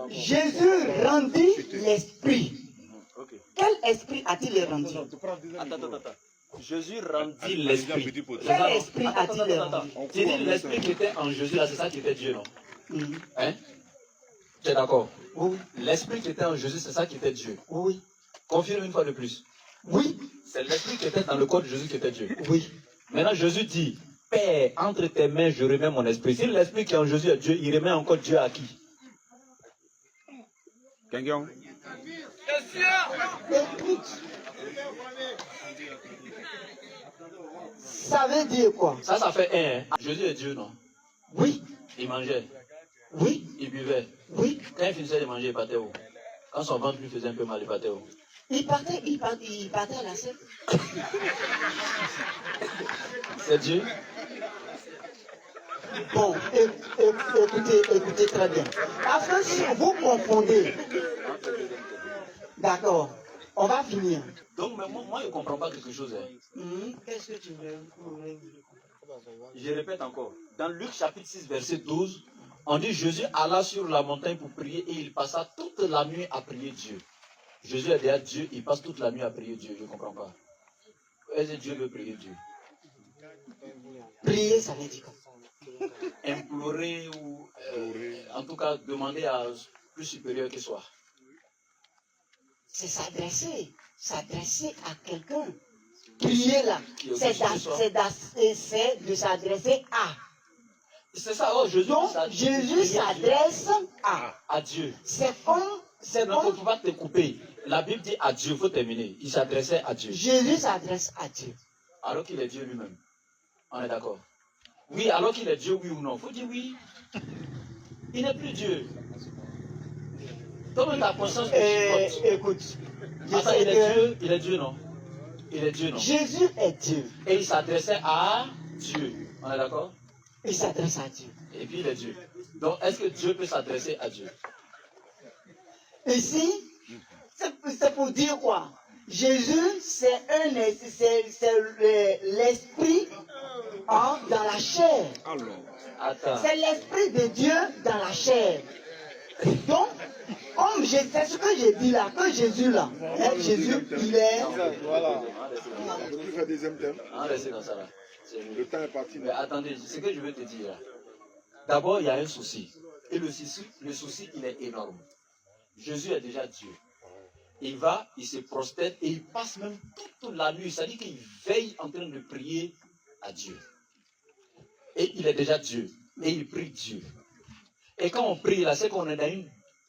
Jésus rendit l'esprit. Ok. Quel esprit a-t-il rendu? Attends. Jésus rendit l'esprit. Quel esprit a-t-il rendu? Tu dis l'esprit qui était en Jésus, là, c'est ça qui était Dieu, non? Hein? Tu es d'accord? Oui. L'esprit qui était en Jésus, c'est ça qui était Dieu. Oui. Confirme une fois de plus. Oui. C'est l'esprit qui était dans le corps de Jésus qui était Dieu. Oui. Maintenant, Jésus dit, Père, entre tes mains, je remets mon esprit. Si l'esprit qui est en Jésus est Dieu, il remet encore Dieu à qui? Quelqu'un? Écoute. Ça veut dire quoi? Ça fait un. Hein? Jésus est Dieu, non? Oui. Il mangeait. Oui. Il buvait. Oui. Quand il finissait de manger, il partait où? Quand son ventre lui faisait un peu mal, il partait où? Il partait à la scène. C'est Dieu? Bon, écoutez très bien. Parce que si vous confondez, d'accord, on va finir. Donc, mais moi je ne comprends pas quelque chose. Hein. Qu'est-ce que tu veux? Je répète encore. Dans Luc chapitre 6, verset 12, on dit Jésus alla sur la montagne pour prier et il passa toute la nuit à prier Dieu. Jésus est déjà Dieu, il passe toute la nuit à prier Dieu. Je ne comprends pas. Est-ce que Dieu veut prier Dieu? Prier, ça veut dire quoi? Implorer ou en tout cas demander à plus supérieur que soi. C'est s'adresser à quelqu'un. Prier là, c'est de s'adresser à. C'est ça, oh, Jésus s'adresse à Dieu. C'est comme. Non, il ne faut pas te couper. La Bible dit à Dieu, il faut terminer. Il s'adressait à Dieu. Jésus s'adresse à Dieu. Alors qu'il est Dieu lui-même. On est d'accord? Oui, alors qu'il est Dieu, oui ou non? Il faut dire oui. Il n'est plus Dieu. Donne ta conscience que écoute. Attends, il est Dieu, non? Il est Dieu, non? Jésus est Dieu. Et il s'adressait à Dieu. On est d'accord? Il s'adresse à Dieu. Et puis il est Dieu. Donc, est-ce que Dieu peut s'adresser à Dieu? Ici, c'est pour dire quoi? Jésus, c'est l'esprit dans la chair. C'est l'esprit de Dieu dans la chair. Donc, comme c'est ce que j'ai dit là, que Jésus là, Jésus, il est... Voilà. On peut faire deuxième thème. On reste dans ça là. Le temps est parti. Mais attendez, ce que je veux te dire là. D'abord, il y a un souci. Et le souci, il est énorme. Jésus est déjà Dieu. Il va, il se prosterne et il passe même toute la nuit. C'est-à-dire qu'il veille en train de prier à Dieu. Et il est déjà Dieu. Et il prie Dieu. Et quand on prie là, c'est qu'on est dans une